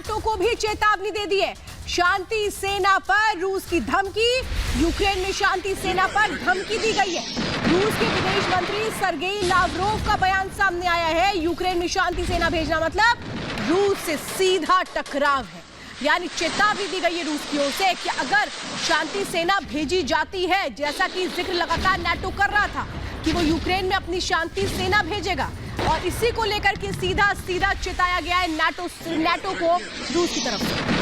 NATO को भी चेतावनी दे दी है। शांति सेना पर रूस की धमकी। यूक्रेन में शांति सेना पर धमकी दी गई है। रूस के विदेश मंत्री सर्गेई लावरोव का बयान सामने आया है। यूक्रेन में शांति सेना भेजना मतलब रूस से सीधा टकराव है, यानी चेतावनी दी गई है रूस की ओर से कि अगर शांति सेना भेजी जाती है, जैसा कि जिक्र लगातार नाटो कर रहा था कि वो यूक्रेन में अपनी शांति सेना भेजेगा, और इसी को लेकर के सीधा सीधा चेताया गया है नाटो को रूस की तरफ से।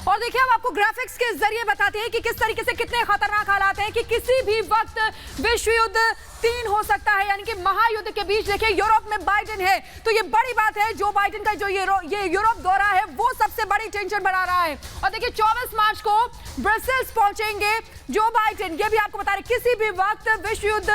और देखिए, हम आपको ग्राफिक्स के जरिए बताते हैं कि किस तरीके से कितने खतरनाक हालात हैं कि किसी भी वक्त विश्व युद्ध 3 हो सकता है, यानी कि महायुद्ध के बीच। देखिए, यूरोप में बाइडेन है, तो ये बड़ी बात है। जो बाइडेन का जो ये यूरोप दौरा है वो सबसे बड़ी टेंशन बढ़ा रहा है। और देखिए, 24 मार्च को ब्रसेल्स पहुंचेंगे जो बाइडेन। ये भी आपको बता रहे, किसी भी वक्त विश्व युद्ध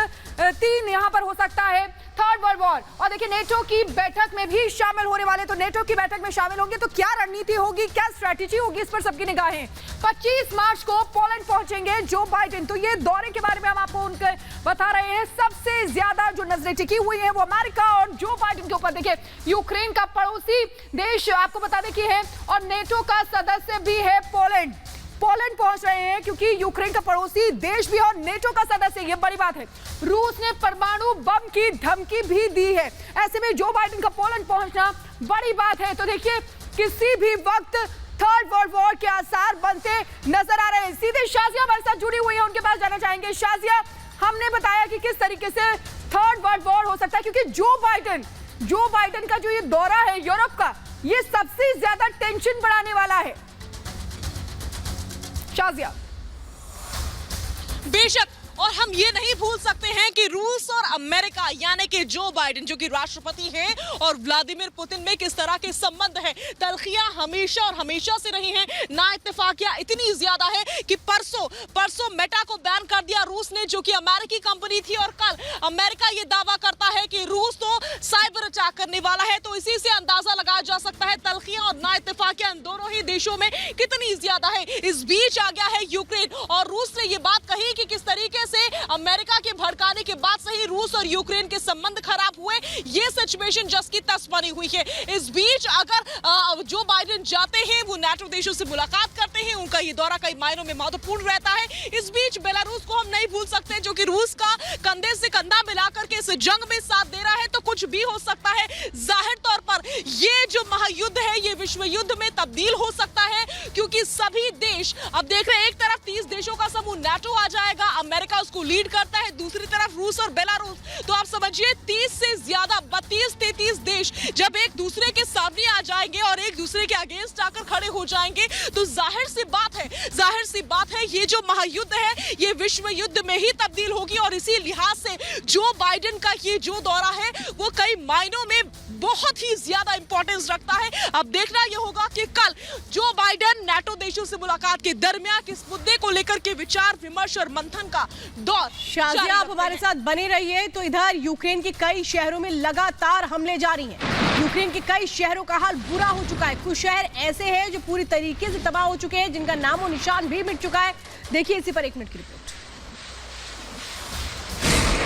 3 यहां पर हो सकता है, थर्ड वर्ल्ड वॉर। और देखिए, नेटो की बैठक में भी शामिल होने वाले, तो नेटो की बैठक में शामिल होंगे तो क्या रणनीति होगी, क्या स्ट्रेटेजी होगी, इस पर सबकी निगाहें। 25 मार्च को पोलैंड पहुंचेंगे जो बाइडेन। तो ये दौरे के बारे में हम आपको उनके बता रहे हैं। सबसे ज्यादा जो नजरें टिकी हुई हैं वो अमेरिका और जो बाइडेन के ऊपर। देखिए, यूक्रेन का पड़ोसी देश आपको बता दें कि है, और नेटो का सदस्य भी है पोलैंड। पोलैंड पहुंच रहे हैं क्योंकि यूक्रेन का पड़ोसी देश भी और नेटो का सदस्य, ये बड़ी बात है। रूस ने परमाणु बम की धमकी भी दी है। ऐसे में जो बाइडेन का पोलैंड पहुंचना बड़ी बात है। तो देखिए, किसी भी वक्त थर्ड वर्ल्ड वॉर के आसार बनते नजर आ रहे हैं। सीधे शाजिया हमारे साथ जुड़ी हुई है, उनके पास जाना चाहेंगे। शाजिया, हमने बताया कि किस तरीके से थर्ड वर्ल्ड वॉर हो सकता है, क्योंकि जो बाइडेन का जो ये दौरा है यूरोप का, ये सबसे ज्यादा टेंशन बढ़ाने वाला है। शाजिया। बेशक, और हम ये नहीं भूल सकते हैं कि रूस और अमेरिका यानी कि जो बाइडेन जो कि राष्ट्रपति हैं और व्लादिमीर पुतिन में किस तरह के संबंध हैं। तल्खियां हमेशा और हमेशा से रही हैं। ना इत्तेफाकियां इतनी ज्यादा है कि परसों मेटा को बैन कर दिया रूस ने, जो कि अमेरिकी कंपनी थी, और कल अमेरिका ये दावा करता है कि रूस तो साइबर अटैक करने वाला है। तो इसी से अंदाजा लगाया जा सकता है तल्खियां और ना इत्तेफाकियां दोनों ही देशों में कितनी ज्यादा है। इस बीच आ गया है यूक्रेन, और रूस ने ये बात कही कि किस तरीके से अमेरिका के भड़काने के बाद से ही रूस और यूक्रेन के संबंध खराब हुए। ये सिचुएशन जस की तस बनी हुई है। इस बीच अगर जो बाइडेन जाते हैं, वो नाटो देशों से मुलाकात करते हैं, उनका ये दौरा कई मायनों में महत्वपूर्ण रहता है। इस बीच बेलारूस को हम नहीं भूल सकते, जो कि रूस का कंधे से कंधा मिलाकर के इस जंग में साथ दे रहा है। तो कुछ भी हो सकता है। जाहिर तौर पर ये जो महायुद्ध है ये विश्व युद्ध में तब्दील हो सकता है, क्योंकि सभी देश अब देख रहे हैं, एक तरफ 30 देशों का समूह नाटो आ जाएगा, अमेरिका उसको लीड करता है, दूसरी तरफ रूस और बेलारूस। तो आप समझिए 30 से ज्यादा 32-33 देश जब एक दूसरे के सामने आ जाएंगे और एक दूसरे के अगेंस्ट आकर खड़े हो जाएंगे, तो जाहिर सी बात है ये जो महायुद्ध है ये विश्व युद्ध में ही तब्दील होगी। और इसी लिहाज से जो बाइडेन का ये जो दौरा है वो कई मायनों में बहुत ही ज्यादा इंपॉर्टेंस रखता है। अब देखना यह होगा कि कल जो बाइडेन नाटो देशों से मुलाकात के दरमियान किस मुद्दे को लेकर के विचार विमर्श और मंथन का दौर। शाजिया, आप हमारे साथ बने रहिए। तो इधर यूक्रेन के कई शहरों में लगातार हमले जारी हैं। यूक्रेन के कई शहरों का हाल बुरा हो चुका है। कुछ शहर ऐसे हैं जो पूरी तरीके से तबाह हो चुके हैं, जिनका नामो निशान भी मिट चुका है। देखिए इसी पर 1 मिनट की रिपोर्ट।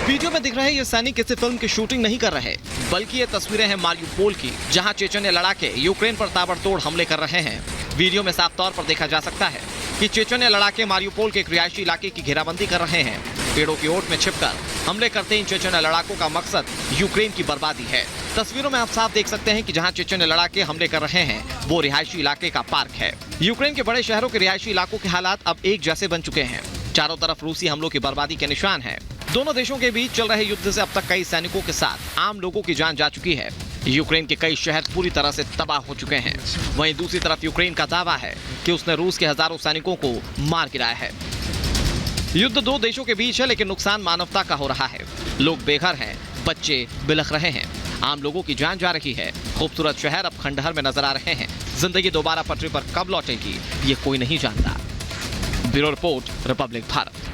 वीडियो में दिख रहे ये सैनिक किसी फिल्म की शूटिंग नहीं कर रहे, बल्कि ये तस्वीरें हैं मारियुपोल की, जहां चेचन्य लड़ाके यूक्रेन पर ताबड़तोड़ हमले कर रहे हैं। वीडियो में साफ तौर पर देखा जा सकता है कि चेचन्य लड़ाके मारियुपोल के एक रिहायशी इलाके की घेराबंदी कर रहे हैं। पेड़ों की ओट में छिपकर हमले करते इन चेचन्य लड़ाकों का मकसद यूक्रेन की बर्बादी है। तस्वीरों में आप साफ देख सकते हैं कि जहां चेचन्य लड़ाके हमले कर रहे हैं वो रिहायशी इलाके का पार्क है। यूक्रेन के बड़े शहरों के रिहायशी इलाकों के हालात अब एक जैसे बन चुके हैं। चारों तरफ रूसी हमलों की बर्बादी के निशान है। दोनों देशों के बीच चल रहे युद्ध से अब तक कई सैनिकों के साथ आम लोगों की जान जा चुकी है। यूक्रेन के कई शहर पूरी तरह से तबाह हो चुके हैं। वहीं दूसरी तरफ यूक्रेन का दावा है कि उसने रूस के हजारों सैनिकों को मार गिराया है। युद्ध दो देशों के बीच है, लेकिन नुकसान मानवता का हो रहा है। लोग बेघर हैं, बच्चे बिलख रहे हैं, आम लोगों की जान जा रही है। खूबसूरत शहर अब खंडहर में नजर आ रहे हैं। जिंदगी दोबारा पटरी पर कब लौटेगी ये कोई नहीं जानता। Bureau report, Republic Bharat.